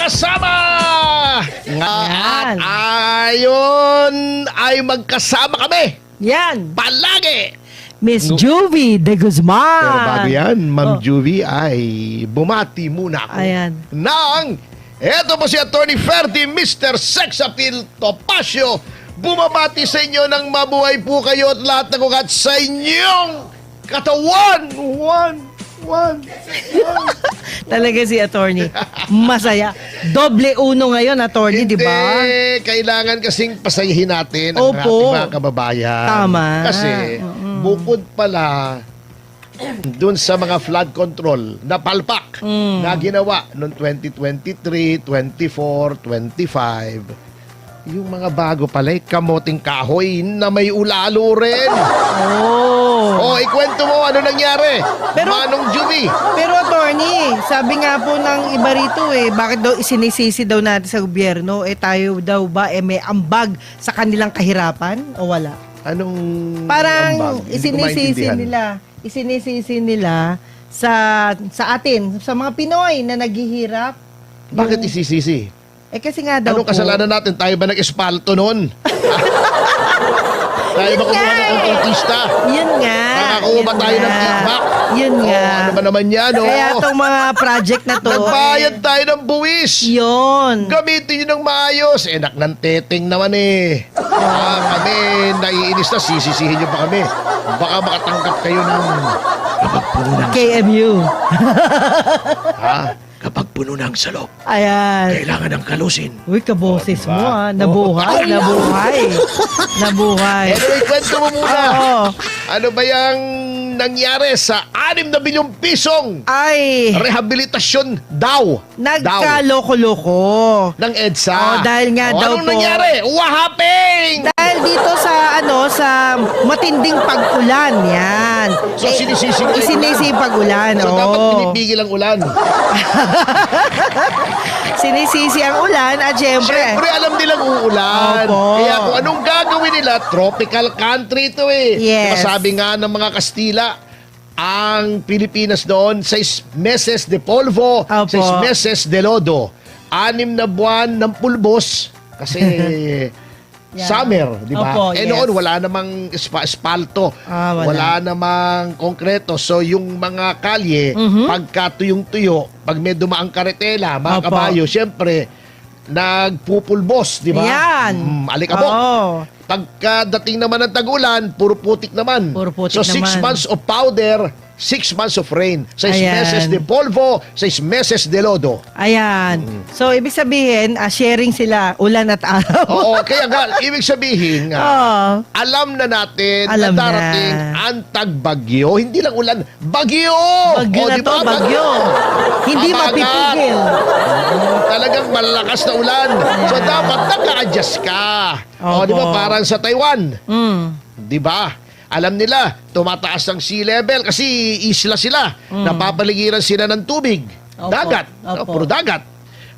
magkasama! Yan. At ayon ay magkasama kami Yan. palagi. Miss Juvie de Guzman. Pero bago yan, Ma'am Juvie, ay bumati muna ako. Ayan. Eto po si Atty. Ferdy, Mr. Sex Appeal Topacio. Bumabati sa inyo ng mabuhay po kayo at lahat ng ugat sa inyong katawan. One. Talaga si attorney. Masaya. Doble uno ngayon, attorney, di ba? Kailangan kasing pasayahin natin ang Opo. ating mga kababayan. Tama. Kasi bukod pala dun sa mga flood control na palpak na ginawa noong 2023, 24, 25, yung mga bago pala, kamoting kahoy na may ulalo rin. Oh, ikwento mo ano nangyari. Manong Juvie. Pero attorney, sabi nga po ng iba rito bakit daw isinisisi daw natin sa gobyerno, tayo daw ba may ambag sa kanilang kahirapan o wala? Anong Parang ambag? Hindi ko maintindihan. isinisisi nila sa atin, sa mga Pinoy na naghihirap. Bakit isisisi? Kasi nga daw Anong kasalanan natin? Tayo ba nag-espalto noon? Tayo ba kumuha ng kontratista? Yun nga. Nakakuha ba Yun tayo ng nga. kickback? Yun nga. Ano ba naman yan? Kaya itong mga project na to. Nagbayad tayo ng buwis. Yun. Gamitin nyo ng maayos. Nak ng teteng naman kami, naiinis na, sisisihin nyo pa kami. Baka makatanggap kayo ng kapag puno ng KMU. kapag puno ng salop, Ayan. kailangan ng kalusin. Uy, kaboses diba? mo Nabuhay. Nabuhay. Anyway, kwento mo muna. Oo. Ano ba yung nangyari sa 6 na bilyong pisong Ay, rehabilitasyon daw nagkaloko-loko. ng EDSA? Dahil nga daw anong po. nangyari? What happened? Dahil dito sa matinding pag-ulan, yan. So, sinisisi mo yung Isinisi yung pag-ulan, So, dapat pinipigil ang ulan. Sinisisi ang ulan at syempre. Siyempre, alam nilang uulan. Opo. Kaya kung anong gagawin nila, tropical country ito Yes. Diba, sabi nga ng mga Kastila, ang Pilipinas doon, 6 meses de polvo, Opo. 6 meses de lodo. 6 na buwan ng pulbos. Kasi Yeah. summer, di ba? Opo, Noon, yes. wala namang espalto. Wala. Wala namang konkreto. So, yung mga kalye, pagka tuyong-tuyo, pag may dumaang karetela, mga Opo. kabayo, syempre, nagpupulbos, di ba? Yan. Alikabok. Oo. Pagkadating naman ng tag-ulan, puro putik naman. Puro putik so, 6 naman. months of powder, 6 months of rain. 6 Ayan. meses de polvo, 6 meses de lodo. Ayan. So, ibig sabihin, sharing sila ulan at araw. Oo, kaya nga, ibig sabihin nga, Oo. alam na natin Alam na darating na. ang tagbagyo. Hindi lang ulan, bagyo! Bagyo O, na di to, ba? bagyo. Hindi Habagat. mapipigil. Talagang malakas na ulan. So, dapat naka-adjust ka. O, Opo. di ba? Parang sa Taiwan. Mm. Di ba? Alam nila, tumataas ang sea level kasi isla sila. Napapaligiran sila ng tubig. Opo. Dagat. Opo. Puro dagat.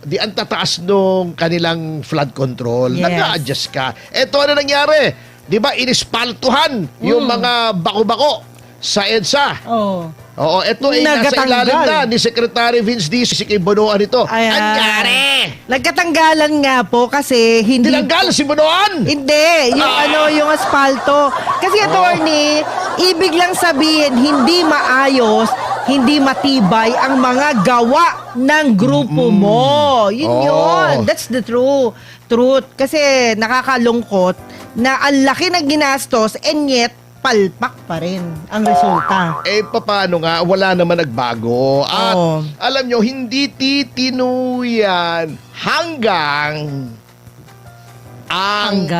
Di ang tataas nung kanilang flood control. Yes. Nag-a-adjust ka. Eto ano nangyari? Di ba inispaltuhan yung mga bako-bako sa EDSA? Oh. Oo, eto ay nasa Nagatanggal. ilalim na ni Secretary Vince D. Si Kay Bonoan ito. Ayan. Anyari! Nagkatanggalan nga po kasi hindi... Tinanggal si Bonoan! Hindi, yung aspalto. Kasi attorney, ibig lang sabihin hindi maayos, hindi matibay ang mga gawa ng grupo mo. Yun. That's the truth. Kasi nakakalungkot na ang laki ng ginastos and yet palpak pa rin ang resulta. Paano nga, wala naman nagbago. At Oo. alam nyo, hindi titinuyan hanggang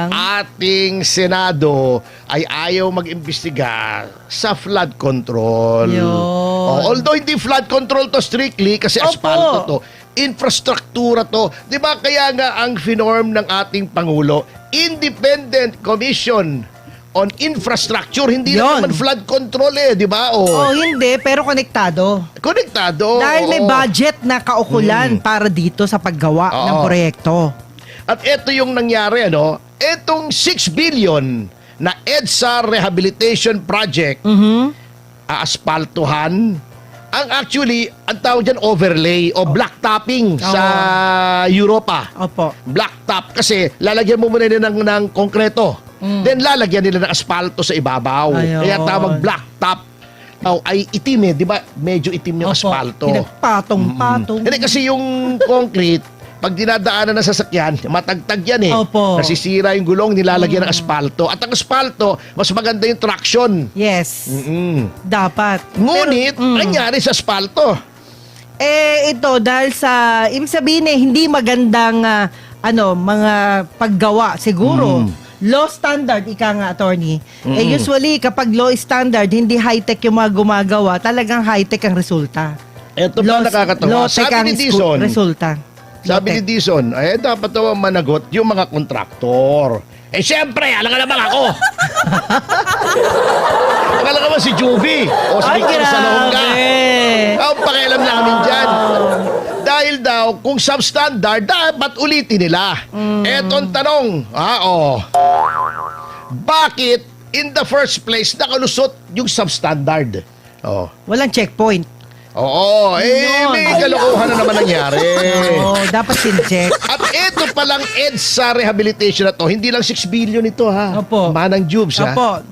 ating Senado ay ayaw mag-imbestiga sa flood control. Yun. Although hindi flood control to strictly kasi Opo. asfalto to, infrastruktura to. Di ba kaya nga ang finorm ng ating Pangulo, Independent Commission on Infrastructure, hindi Yun. naman flood control di ba? Hindi, pero konektado. Konektado. Dahil may oo. budget na kaukulan para dito sa paggawa Oo. ng proyekto. At ito yung nangyari, Itong 6 billion na EDSA Rehabilitation Project, aaspaltuhan Ang actually, ang tawag dyan overlay o black topping sa Europa. Opo. Black top kasi lalagyan mo muna nila ng konkreto. Then lalagyan nila ng asfalto sa ibabaw. Ayun. Kaya tawag black top. Ay itim di ba? Medyo itim yung asfalto. Pinagpatong-patong. Hindi kasi yung concrete, pag dinadaanan ng sasakyan, matagtag yan eh. Opo. Nasisira yung gulong, nilalagyan ng asfalto. At ang asfalto, mas maganda yung traction. Yes. Dapat. Ngunit, nangyari sa asfalto. Ito, dahil sa, ibig sabihin hindi magandang, mga paggawa, siguro. Low standard, ika nga, attorney. Usually, kapag low standard, hindi high-tech yung mga gumagawa, talagang high-tech ang resulta. Ito pa nakakatawa. Low-tech Sabi ang ni Dizon, resulta. sabi ni Dizon, dapat daw managot yung mga kontraktor. Siyempre, alam ka naman ako. Akala ka ba si Juvie o si Victor Salonga? Ang pakialam namin dyan. Dahil daw, kung substandard, dapat ulitin nila. Etong tanong, bakit in the first place nakalusot yung substandard? Walang checkpoint. Oo, may kalokohan na naman nangyari. Dapat sin-check. At ito palang EDSA rehabilitation na to, hindi lang 6 billion ito ha. Opo. Manang Jubes ha. Opo.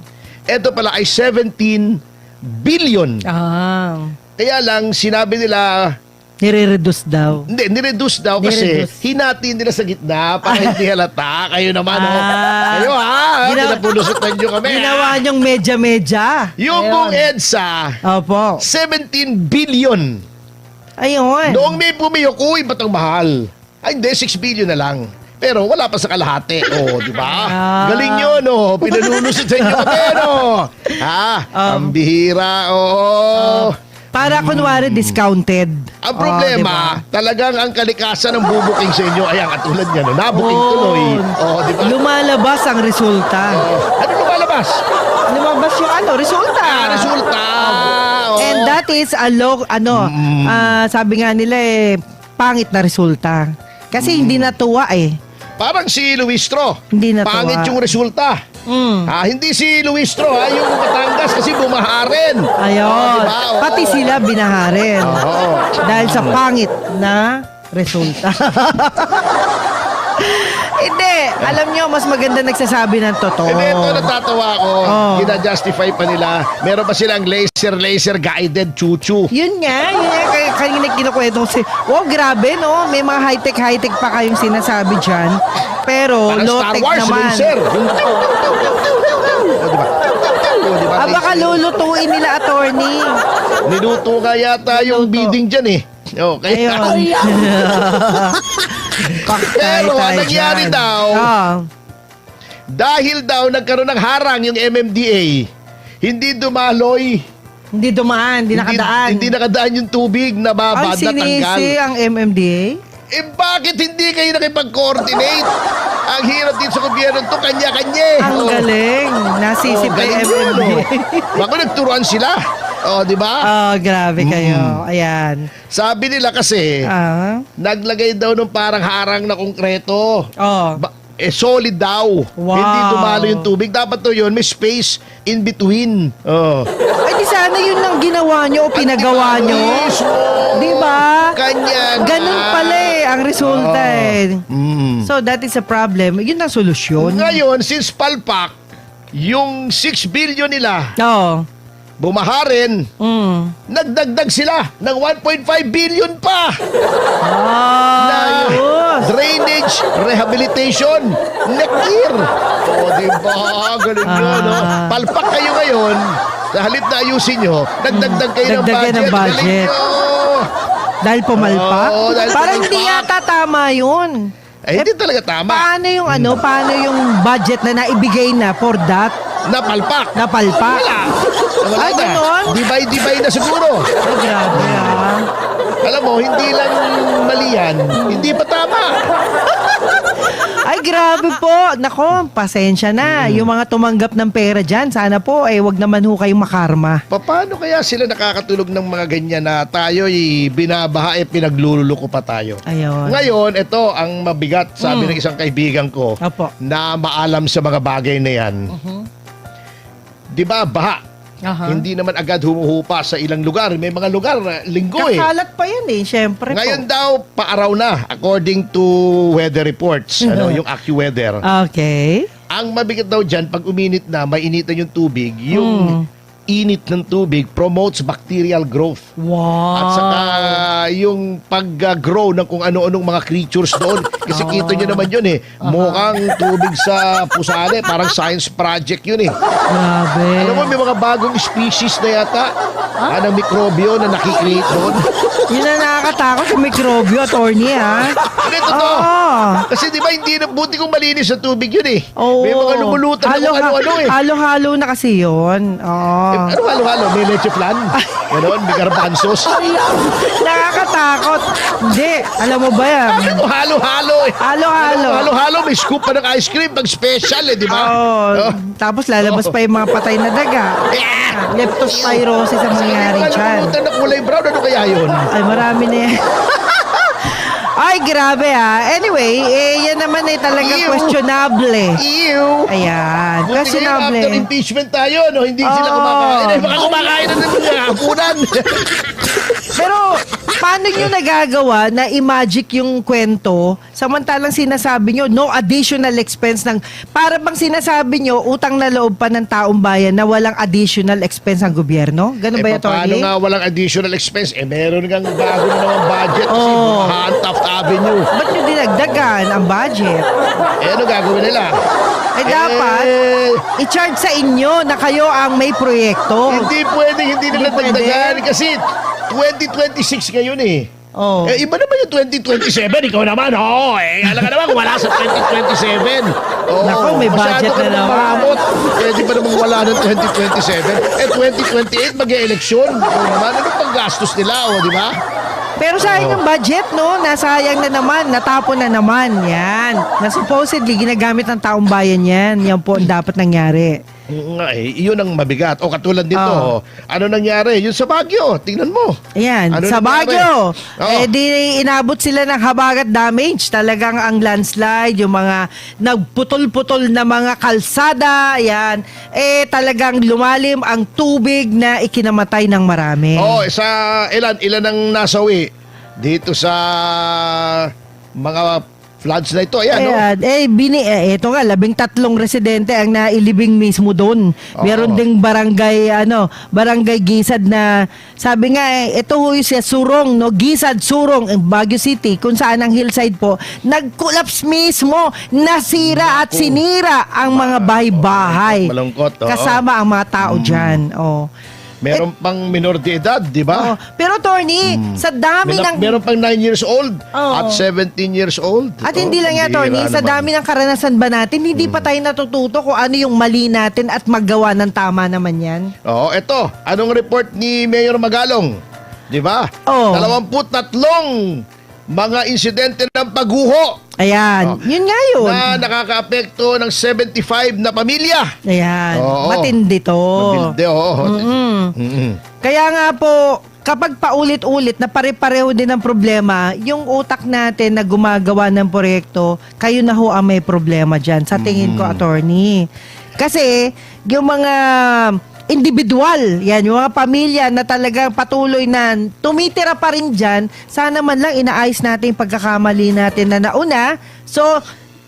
Ito pala ay 17 billion. Kaya lang sinabi nila, Nire-reduce daw. hindi, nireduce daw kasi Nireduce. hinati nila sa gitna para hindi halata. Kayo naman kayo pinapulusutan nyo kami. Ginawa niyong medya-medya. Yung buong EDSA, Opo. 17 billion. Ayun. Noong may pumiyok, ba't ang mahal? Ay, hindi, 6 billion na lang. Pero wala pa sa kalahati. Di ba? Galing yun, Pinalulusot sa inyo kami, ang bihira, Para kunwari discounted. Ang problema, talagang ang kalikasan ng bubuking sa inyo, ay ang katulad niya, nabuking tuloy. Di ba? Lumalabas ang resulta. Ano lumalabas? Lumabas yung resulta. Resulta. And that is a low, sabi nga nila pangit na resulta. Kasi hindi natuwa Parang si Luistro. Hindi natuwa. Pangit yung resulta. Hindi si Luistro, yung Batangas kasi bumaharin. Ayun. Diba? Pati sila binaharin. Dahil sa pangit na resulta. Hindi. Alam nyo, mas maganda nagsasabi ng totoo. Ito natatawa ako. Gina-justify pa nila. Meron pa silang laser guided chuchu. Yun nga. Kanina kinukwento ko wow, grabe, no? May mga high-tech pa kayong sinasabi dyan. Pero Parang low-tech Star Wars, naman. laser. Diba? Baka lulutuin nila, attorney. Niluto nga yata yung bidding dyan Okay. Ayun. Pero ang nangyari daw, dahil daw nagkaroon ng harang yung MMDA, hindi dumaloy. Hindi dumaan, hindi nakadaan. Hindi nakadaan yung tubig na babad na Ang tanggal. sinisi ang MMDA? Bakit hindi kayo nakipag-coordinate? Ang hirap din sa gobyerno to, kanya-kanya. Ang galing. Nasisip kay galing yun, MMDA. Baka nagturuan sila. Di ba? Grabe kayo. Ayan. Sabi nila kasi, naglagay daw ng parang harang na konkreto. Solid daw. Wow. Hindi dumalo yung tubig. Dapat to yun, may space in between. Ay, di sana yun ang ginawa nyo o pinagawa nyo. Di ba? Kanya na. Ganun pala ang resulta So, that is a problem. Yun ang solusyon. Ngayon, since palpak, yung 6 billion nila, bumaharin, nagdagdag sila ng 1.5 billion pa. Na drainage rehabilitation nekir. Diba? Galing yun, Palpak kayo ngayon, sa halip na ayusin nyo, nagdagdag kayo ng budget. Galing nyo. Dahil pumalpak? Dahil parang pumalpak. hindi yata tama yun. Hindi talaga tama. Paano yung paano yung budget na naibigay na for that? Napalpak. Wala Ay, na. ganon? Divide na siguro. Ay, grabe Alam mo, hindi lang mali yan. Hindi pa tama. Ay, grabe po. Nako, pasensya na. Yung mga tumanggap ng pera dyan, sana po, wag naman ho kayong makarma. Paano kaya sila nakakatulog ng mga ganyan na tayo'y binabaha pinaglululoko pa tayo? Ayun. Ngayon, ito ang mabigat, sabi ng isang kaibigan ko, Opo. na maalam sa mga bagay na yan. Di ba, baha? Aha. Hindi naman agad humuhupa sa ilang lugar. May mga lugar, linggo Kakalat pa yan eh, syempre po. Ngayon daw, paaraw na, according to weather reports, yung AccuWeather. Okay. Ang mabigat daw dyan, pag uminit na, mainitan yung tubig, yung init ng tubig promotes bacterial growth. Wow. At saka yung pag-grow ng kung ano-anong mga creatures doon. Kasi kita nyo naman yun Mukhang tubig sa pusali. Parang science project yun Grabe. Alam mo, may mga bagong species na yata ng mikrobyo na nakikreate doon. Yun na nakakatakot sa mikrobyo, attorney, ha? Hindi, totoo. Oo. Kasi di ba hindi na, buti kong malinis sa tubig yun Oo. May mga lumulutan na kung ano-ano Halo-halo na kasi yun. Oo. Ano halo-halo? May leche flan? Ganon, may garbanzos. Nakakatakot. Hindi. Alam mo ba yan? Ano halo-halo Halo-halo. Halo-halo, may scoop pa ng ice cream pag special di ba? Oo. Tapos lalabas pa yung mga patay na daga. Leptospirosis ang mangyari dyan. Lumulutan na kulay brown, ano kaya yun? Ay, marami na yan. Ay, grabe Anyway, yan naman talagang Ew. questionable. Ew! Ayan, Buti ngayon questionable. after impeachment tayo, no? Hindi sila Oo. kumakain. Eh, baka kumakain na naman ng hapunan. Pero, paano nyo nagagawa na i-magic yung kwento samantalang sinasabi nyo no additional expense ng para bang sinasabi nyo utang na loob pa ng taong bayan na walang additional expense ang gobyerno? Ganun ba yun, paano Tony? nga walang additional expense? Meron nga bago na naman budget kasi bumahaan Taft Avenue. Ba't nyo dinagdagan ang budget? Ano gagawin nila? Dapat i-charge sa inyo na kayo ang may proyekto. Hindi pwedeng hindi nila Hindi pwede? dagdagan kasi 2026 ngayon Oh. Iba naman yung 2027. Ikaw naman, alam ka naman, wala sa 2027. Naku, may budget masyado ka na naman. maramot. Pwede pa namang wala ng 2027. 2028, mag-e-eleksyon. Ikaw naman, ano pang gastos nila, di ba? Pero sayang yung budget, no? Nasayang na naman, natapon na naman. Yan. Na supposedly, ginagamit ng taong bayan yan. Yan po ang dapat nangyari. Nga iyon ang mabigat. O katulad dito, Oo. ano nangyari? Yun sa Baguio, tingnan mo. Ayan, Ano sa nangyari? Baguio, Oo. di inabot sila ng habagat damage. Talagang ang landslide, yung mga nagputol-putol na mga kalsada, ayan, talagang lumalim ang tubig na ikinamatay ng marami. Sa ilan ang nasawi dito sa mga floods na ito. Ayan, Ito nga, 13 residente ang nailibing mismo doon. Meron ding barangay, barangay Gisad na, sabi nga, ito ho yung Surong, no? Gisad, Surong, Baguio City, kung saan ang hillside po, nag-collapse mismo, nasira at sinira ang mga bahay-bahay. Malungkot, oo. Kasama ang mga tao dyan. Meron pang minor de edad, di ba? Pero, Tony, sa dami ng... Meron pang 9 years old Oo. at 17 years old. At hindi lang yan, Tony, sa dami ng karanasan ba natin, hindi pa tayo natututo kung ano yung mali natin at maggawa ng tama naman yan. Oo, eto. Anong report ni Mayor Magalong? Di ba? Oo. 23 mga insidente ng pagguho Ayan, yun nga yun. na nakakaapekto ng 75 na pamilya. Ayan, Oo. matindi to. Mabilde, oo. Kaya nga po, kapag paulit-ulit na pare-pareho din ang problema, yung utak natin na gumagawa ng proyekto, kayo na ho ang may problema dyan. Sa tingin ko, attorney. Kasi, yung mga individual, yan, yung mga pamilya na talagang patuloy na tumitira pa rin dyan, sana man lang inaayos natin yung pagkakamali natin na nauna. So,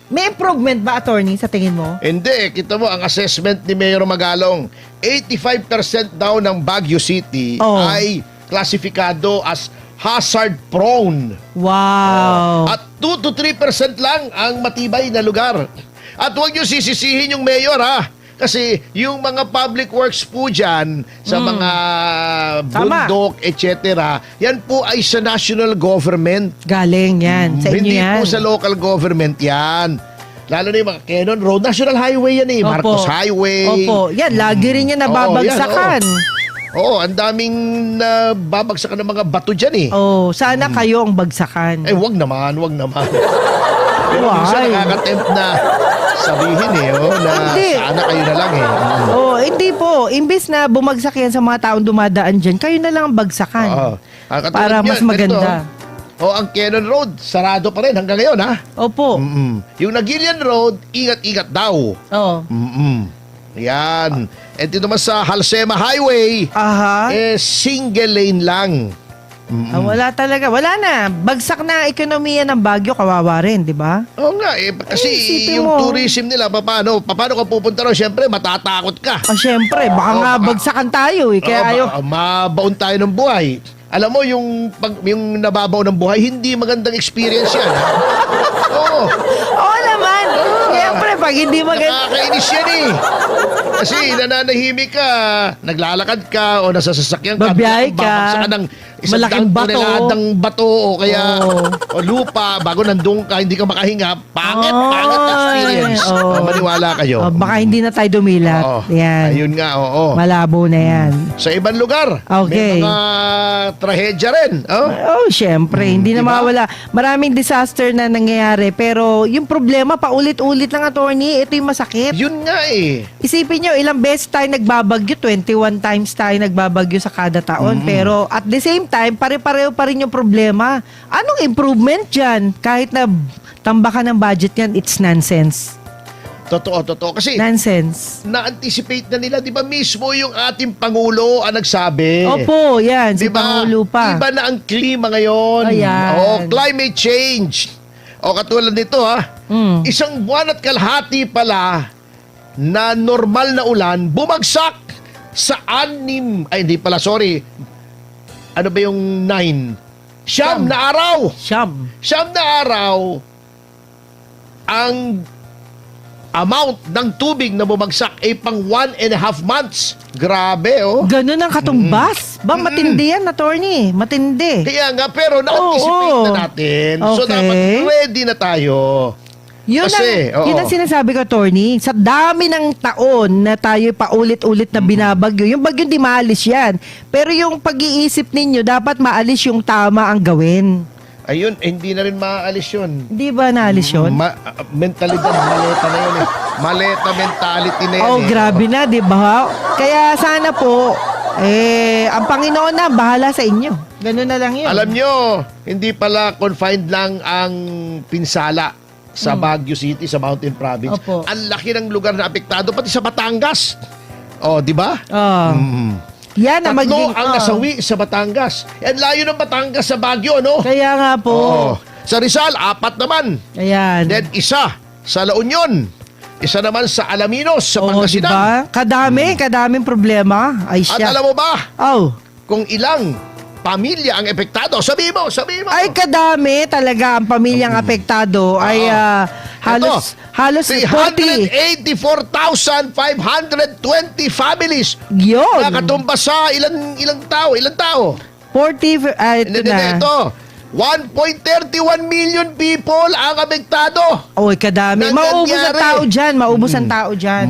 may improvement ba, attorney, sa tingin mo? Hindi, kita mo ang assessment ni Mayor Magalong, 85% daw ng Baguio City Oo. ay klasifikado as hazard prone. Wow. At 2 to 3% lang ang matibay na lugar. At huwag niyo sisisihin yung mayor kasi yung mga public works po dyan, sa mga Tama. bundok, etc., yan po ay sa national government. Galing yan. Sa inyo Hindi yan. po sa local government yan. Lalo na yung mga Cannon Road. National Highway yan Opo. Marcos Highway. Opo. Yan, lagi rin yan nababagsakan. Oo, ang daming babagsakan ng mga bato dyan Oh, sana kayo ang bagsakan. wag naman. Pero minsan Why? nakaka-tempt na sabihin na Hindi. sana kayo na lang Oh, hindi po. Imbes na bumagsak yan sa mga taong dumadaan dyan, kayo na lang ang bagsakan. Oo. Katulad Para mas niyan, maganda. ganito, ang Cannon Road, sarado pa rin hanggang ngayon Opo. Yung Nagilian Road, ingat-ingat daw. Oh. Yan. Dito naman sa Halsema Highway, Aha. single lane lang. Wala talaga. Wala na. Bagsak na ang ekonomiya ng Baguio, kawawa rin, di ba? Oo nga, kasi isipin yung mo. tourism nila, paano ka pupunta ron? Siyempre, matatakot ka. Syempre, baka nga bagsakan tayo eh. Kaya ayaw. Mabaon tayo ng buhay. Alam mo, yung nababaw ng buhay, hindi magandang experience yan. Ha? Oo. Oo naman. Siyempre, pag hindi maganda. Nakakainis yan eh. Kasi nananahimik ka, naglalakad ka, o nasa sasakyan ka, Babiyahe ka. babagsak ka ng isang Malaking bato. toneladang bato, o kaya Oo. o lupa, bago nandun ka, hindi ka makahinga, pangit Ay, experience. oo. Maniwala kayo. Baka hindi na tayo dumilat. Oo. Yan. Ayun nga, oo. Malabo na yan. Sa ibang lugar, Okay. may mga trahedya rin. Oh? Oh, syempre. Hindi na diba? mawala. Maraming disaster na nangyayari. Pero yung problema, paulit-ulit lang, attorney. Ito yung masakit. Yun nga eh. Isipin nyo, ilang beses tayo nagbabagyo. 21 times tayo nagbabagyo sa kada taon. Pero at the same time, pare-pareho pa rin yung problema. Anong improvement dyan? Kahit na tambakan ng budget yan, it's nonsense. Totoo. Kasi Nonsense. na-anticipate na nila, di ba mismo yung ating Pangulo ang nagsabi. Opo, yan. Si Di ba? Pangulo pa. Iba na ang klima ngayon. Ayan. Climate change. Katulad nito Mm. isang buwan at kalahati pala na normal na ulan, bumagsak sa 6. Ay, hindi pala, sorry. Ano ba yung 9? Siyam na araw. Siyam. Siyam na araw ang amount ng tubig na bumagsak ay pang 1.5 months. Grabe, oh. Ganun ang katumbas. Ba, matindi yan, attorney. Matindi. Kaya nga, pero na-anticipate Oo. na natin. So, Okay. dapat ready na tayo. Yun Kasi, ang, yun ang sinasabi ko, attorney. Sa dami ng taon na tayo paulit-ulit na binabagyo, yung bagyo di maalis yan. Pero yung pag-iisip ninyo, dapat maalis yung tama ang gawin. Ayun, hindi na rin maaalis yun. Hindi ba naalis yun? Mentalidad, maleta na yun eh. Maleta mentality na yun Oh, eh. grabe na, di ba? Kaya sana po, ang Panginoon na, bahala sa inyo. Ganun na lang yun. Alam nyo, hindi pala confined lang ang pinsala sa Baguio City, sa Mountain Province. Opo. Ang laki ng lugar na apektado, pati sa Batangas. Oh, di ba? Yan na Tatlo ang nasawi sa Batangas. Yan layo ng Batangas sa Baguio, no? Kaya nga po. Oo. Sa Rizal, 4 naman. Ayan. Then isa sa La Union. Isa naman sa Alaminos, sa Oo, Pangasinan. diba? Kadaming problema. Ay At siya. alam mo ba Oh. kung ilang pamilya ang epektado? Sabi mo. Ay, kadami talaga ang pamilyang apektado. Ay halos 40. 384,520 families. Yun. Nakatumbas sa ilang tao? 40. Ito na. Ito. 1.31 million people ang apektado. Oy, kadami. Nang Maubos ang nangyari. tao dyan. Maubos ang tao dyan.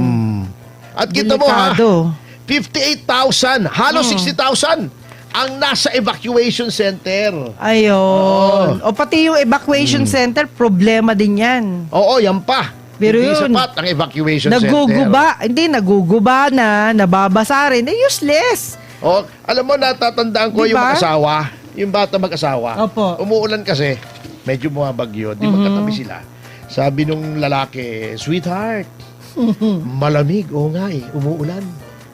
At kita mo Delikado. 58,000, halos 60,000 ang nasa evacuation center. Ayun. O pati yung evacuation center, problema din yan. Oo, yan pa. Pero Hindi yun, sapat ang evacuation Naguguba. Hindi, naguguba na. Nababasa rin. Useless. center. Alam mo, natatandaan ko Diba? yung mag-asawa, yung bata mag-asawa. Opo. Umuulan kasi, medyo bumabagyo. Di magkatabi sila. Sabi nung lalaki, sweetheart, malamig. Oo nga eh, umuulan.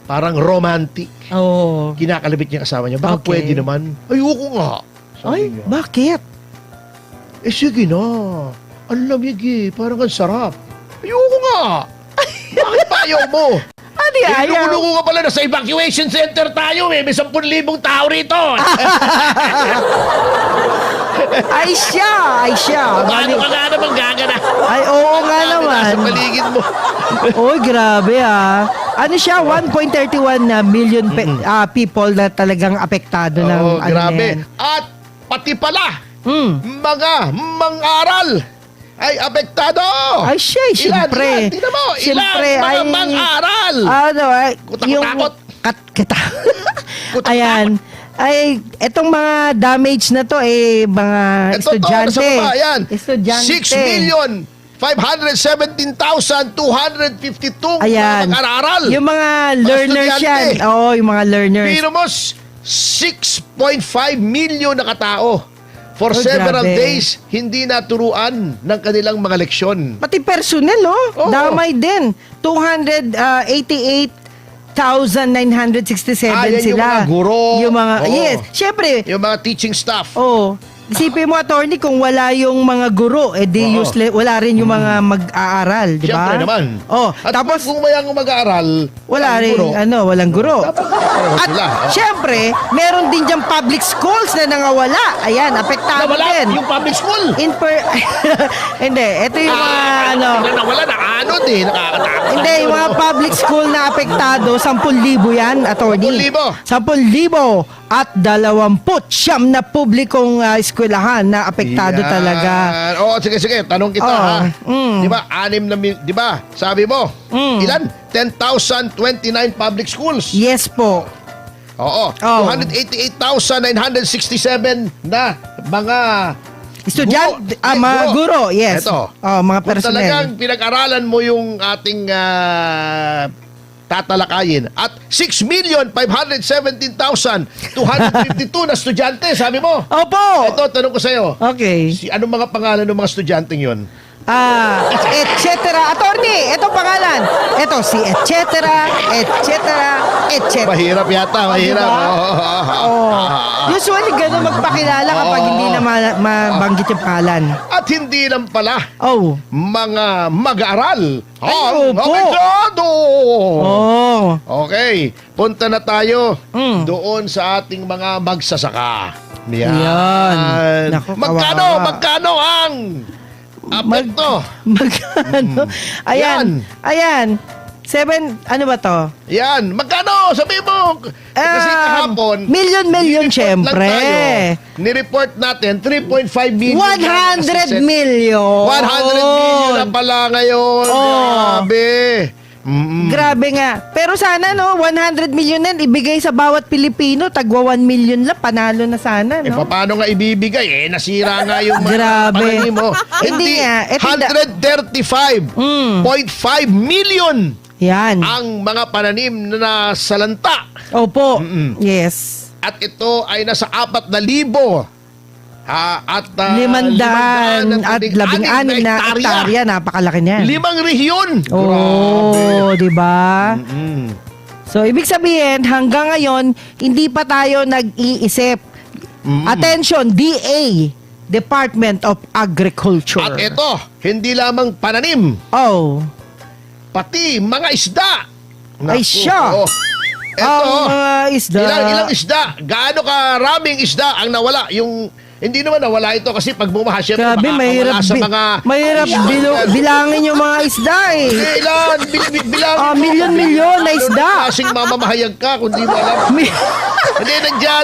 Parang romantic. Oo. Kinakalabit niya asawa niya. Baka Okay. pwede naman. Ayoko nga. Sabi Ay, niya. bakit? Sige na. Ang lamig eh. Parang ang sarap. Ayoko nga. Bakit pa ayaw mo? Ano ayaw? Luluko ka pala. Nasa evacuation center tayo eh. May 10,000 tao rito. Ay siya. Paano ka nga naman gagana? Ay, oo nga naman. Sa paligid mo. Oy, grabe ah. Ano siya, 1.31 million people na talagang apektado ng Oo, ano na grabe. yan. At pati pala, Hmm. mga mang-aral ay apektado. Ay, siya, siyempre. Ilan? Tingnan mo. Siyempre, Ilan mga ay- mang-aral. Ano, ay, Kutak-kutakot. Kutak-kutakot. Ayan. Ay, etong mga damage na to, mga Ito estudyante. to, nasa baba, yan. Estudyante. 6,517,252 Ayan. mga mag-aaral. Yung mga learners estudyante. yan. Oo, yung mga learners. Pero mo, 6.5 million na katao. For Oh, several grabe. days, hindi naturuan ng kanilang mga leksyon. Pati personnel, Oo. damay din. 288 8,967 yan yung sila. mga guro. Yung mga, Oo. yes. Syempre, Yung mga teaching staff. oh, isipin mo, attorney, kung wala yung mga guro, di Oo. useless, wala rin yung mga mag-aaral, di ba? Siyempre naman. Oh, At tapos, kung mayang mag-aaral, wala walang rin, guro, walang guro. dapat pareho At sila. Oh. syempre, meron din diyang public schools na nangawala. Ayan, apektado Nawala din. yung public school. Hindi, ito yung mga Nawala na anod eh. Nakakatakot. Hindi, yung mga public school na apektado, 10,000 yan, attorney. 10,000? 10,000 at 29 na publikong eskwelahan na apektado Yan. talaga. Oo, sige. Tanong kita Oo. ha. Mm. Di ba, 6 na, di ba, sabi mo, ilan? 10,029 public schools. Yes po. Oo. Oh. 288,967 na mga Estudyante, Guro. mga Guro. guro, yes. Eto. Mga Kung personnel. talagang pinag-aralan mo yung ating tatalakayin at 6,517,252 na estudyante, sabi mo. Opo. Ito, tanong ko sa'yo. Okay. Anong mga pangalan ng mga estudyanteng yun? Et cetera. Attorney, ito pangalan. Ito si et cetera, et cetera, et cetera. Mahirap yata, mahirap. Diba? Oo. Usually, gano'n magpakilala kapag Oo. hindi na mabanggit yung pangalan. At hindi lang pala Oh. mga mag-aaral. Ay, opo. Apektado! Oh. Okay, punta na tayo Mm. doon sa ating mga magsasaka. Yan. Naku, kawawa. Magkano ang apekto? Magkano? Ayan. Ayan. 7, ano ba to? Yan, magkano? Sabi mo. Kasi kahapon, Million, nireport lang syempre. tayo. Nireport natin, 3.5 million. 100 million. 100 million na pala ngayon. Oh. Grabe. Mm-mm. Grabe nga. Pero sana, 100 million na ibigay sa bawat Pilipino. Tagwa 1 million lang. Panalo na sana, Eh, no? paano nga ibibigay? Nasira nga yung Grabe. pananim mo. Hindi nga. Ito 135.5 million Yan. ang mga pananim na salanta. Opo. Mm-mm. Yes. At ito ay nasa 4,000. At 500 at 16 na hektarya. Napakalaki niyan. 5 rehiyon. Oh, di ba? Mm. So, ibig sabihin, hanggang ngayon, hindi pa tayo nag-iisip. Attention, DA, Department of Agriculture. At ito, hindi lamang pananim, Oh. pati mga isda. Ay, siya. oo. Ito, Ang mga isda. ilang isda? Gaano karaming isda ang nawala? Hindi naman nawala ito kasi pag bumaha, syempre Grabe, makakawala sa mga... mahirap bilangin yung mga isda eh. Ilan? Bilang Milyon na isda. Kasing mamamahayag ka kung di mo alam. Hindi, nandyan.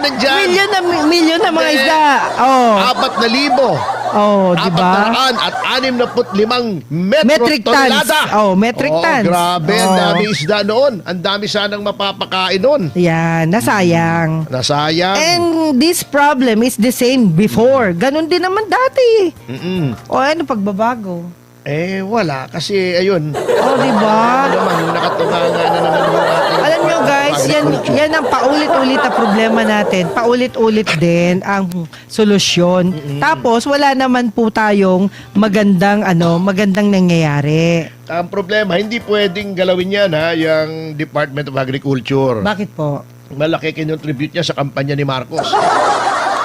Milyon na mga Hindi. isda. Oh. 4,000. Oh, di ba? 465 Metric tons. tonelada. Oh, metric tons. Grabe, ang Oh. dami isda noon. Ang dami sanang mapapakain noon. Yan, nasayang. Nasayang. And this problem is the same before. Ganon din naman dati. Mm-mm. O ano pagbabago? Wala. Kasi, ayun. O, di ba? Naman, nakatunganga na naman yung ating... Alam nyo guys, yan ang paulit-ulit na problema natin. Paulit-ulit din ang solusyon. Tapos wala naman po tayong magandang nangyayari. Ang problema, hindi pwedeng galawin yan, ha, yung Department of Agriculture. Bakit po? Malaki kinontribute niya sa kampanya ni Marcos.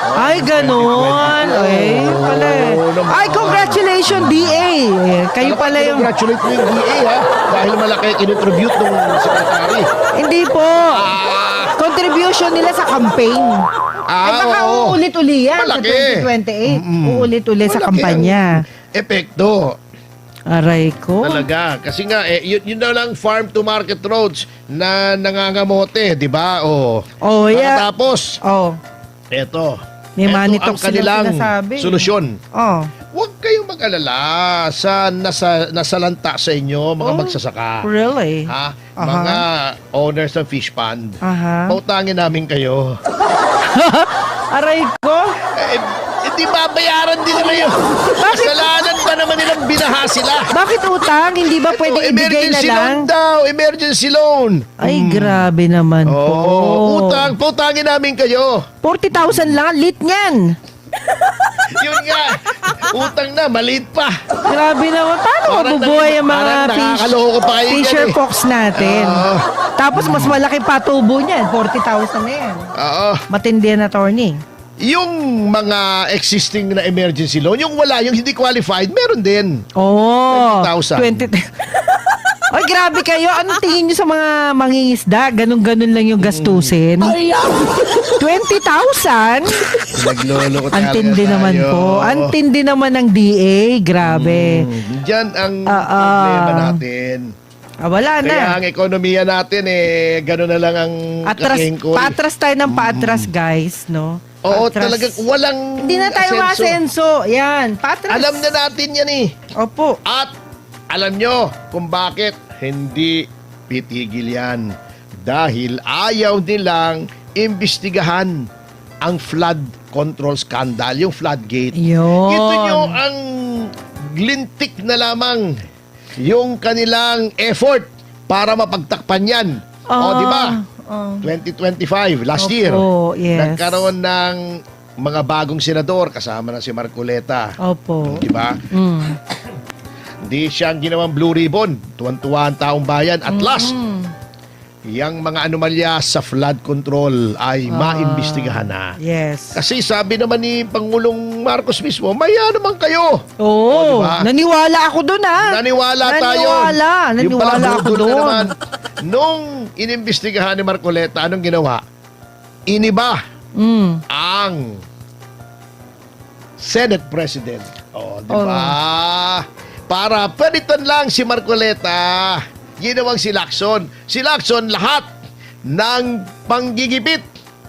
Ay, ganon. Ay, pala eh. Ay, congratulations, DA. Kayo pala yung... Congratulate mo yung DA, ha? Dahil malaki kinontribute ng secretary. Hindi po. Contribution nila sa campaign. Ay, baka Oo. uulit-uli yan Malaki. sa 2028. Uulit-uli sa Malaki kampanya. ang epekto. Aray ko. Talaga. Kasi nga, yun na lang farm to market roads na nangangamote, di ba? Oh, yeah. Tapos, Oh. eto. May Eto money ang talks silang kanilang sinasabi. solusyon. Oh. Huwag kayong mag-alala sa nasalanta sa inyo, mga magsasaka. Really? Ha? Aha. Mga owners ng fish pond. Aha. Pautangin namin kayo. Aray ko. Hindi babayaran din nila yun. Kasalanan pa naman nilang binaha sila. Bakit utang? Hindi ba pwede ibigay na Emergency lang? loan daw. Emergency loan. Ay, grabe naman po. Oo. Utang. Pautangin namin kayo. 40,000 lang. Lit niyan. Yun nga. Utang na, maliit pa. Grabe naman. Paano Parang mabubuhay ang mga parang nakakaloko pa kayo fisher yan eh. folks natin? Oo. Tapos mas malaki pa tubo niyan. 40,000 na yan. Oo. Matindi yan, attorney. Yung mga existing na emergency loan, yung wala, yung hindi qualified, meron din. Oh. 20,000. 20,000. Ay, grabe kayo. Anong tingin nyo sa mga mangingisda? Ganun-ganun lang yung gastusin. 20,000? Nagloloko Antindi naman po. Antindi naman ng DA. Grabe. Diyan ang Ah, problema natin. Wala na. Kaya ang ekonomiya natin, gano'n na lang ang Atras, kakengkoy. paatras tayo ng paatras, guys, no? Oo, Paatras. talagang walang Hindi na tayo asenso. maasenso. Yan, paatras. Alam na natin yan eh. Opo. At alam nyo kung bakit hindi pitigil yan. Dahil ayaw nilang imbestigahan ang flood control scandal, yung floodgate. Yun. Ito nyo ang glintik na lamang yung kanilang effort para mapagtakpan yan. O, di ba? 2025, last Opo, year, yes. nagkaroon ng mga bagong senador kasama na si Marcoleta. Opo. Di ba? Mm. Hindi siya ang ginawang blue ribbon. Tuwan-tuwa ang taong bayan. At last, yung mga anomalya sa flood control ay maimbestigahan na. Yes. Kasi sabi naman ni Pangulong Marcos mismo, maya naman kayo. Oo. diba? Naniwala ako doon, ha? Naniwala tayo. Naniwala Yung pala ako budol na doon. naman. Nung inimbestigahan ni Marcoleta, anong ginawa? Iniba Mm. ang Senate President. O, di ba? Para palitan lang si Marcoleta, ginawang si Lacson. Si Lacson, lahat ng panggigipit,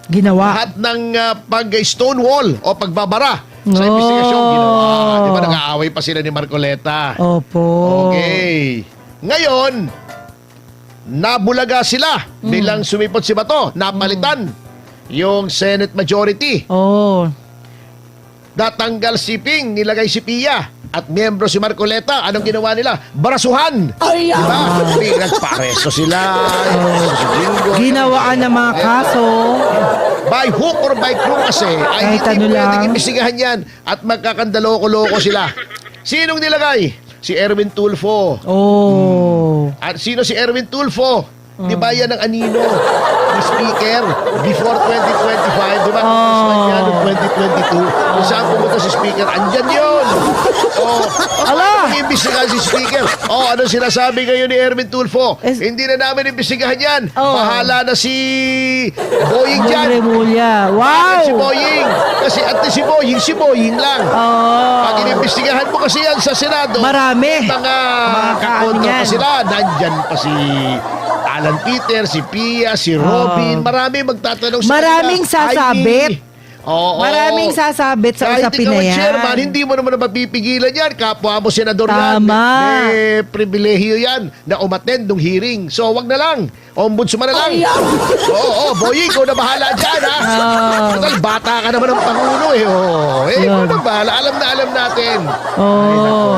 Ginawa. lahat ng pag-stonewall o pagbabara sa Oh. investigasyon, ginawa. Di ba, nag-aaway pa sila ni Marcoleta. Opo. Okay. Ngayon, nabulaga sila bilang sumipot si Bato, napalitan yung Senate majority. Oh. Datanggal si Ping, nilagay si Pia at miyembro si Marcoleta. Anong ginawa nila? Barasuhan! Diba? Nagpareso sila. Ginawaan ng mga kaso. By hook or by crook kasi ay Kahit ano hindi pwedeng lang. imbestigahan yan at magkakandaloko-loko sila. Sinong nilagay? Si Erwin Tulfo. Oh. At sino si Erwin Tulfo? Di ba yan ang anino ni Speaker before 2025? Di ba? Congressman yan noong 2022. Kung saan pumunta si Speaker, andyan yun. Ala! Iimbestigahan si Speaker. Ano sinasabi ngayon ni Erwin Tulfo? Es- Hindi na namin imbestigahan yan. Oh. Bahala na si Boying dyan. Remulla. Si Wow! Boying. Kasi at si Boying lang. Oh. Pag inimbestigahan mo kasi yan sa Senado, Marami. mga Mga kakontra yan. pa sila. Nandyan pa si Alan Peter, si Pia, si Robin. Marami magtatanong sa Maraming kanila. sasabit. Ay, oo. Maraming sasabit sa Kahit usapin ikaw na ang yan. chairman, hindi mo naman mapipigilan yan. Kapwa mo senador yan. Tama. May pribilehiyo yan na umattend ng hearing. So, wag na lang. Ombudsman na lang. Oo, Boying, ikaw na bahala dyan, ha? Total, bata ka naman ng Pangulo, eh. Yun. Ikaw na bahala. Alam na alam natin. Oh.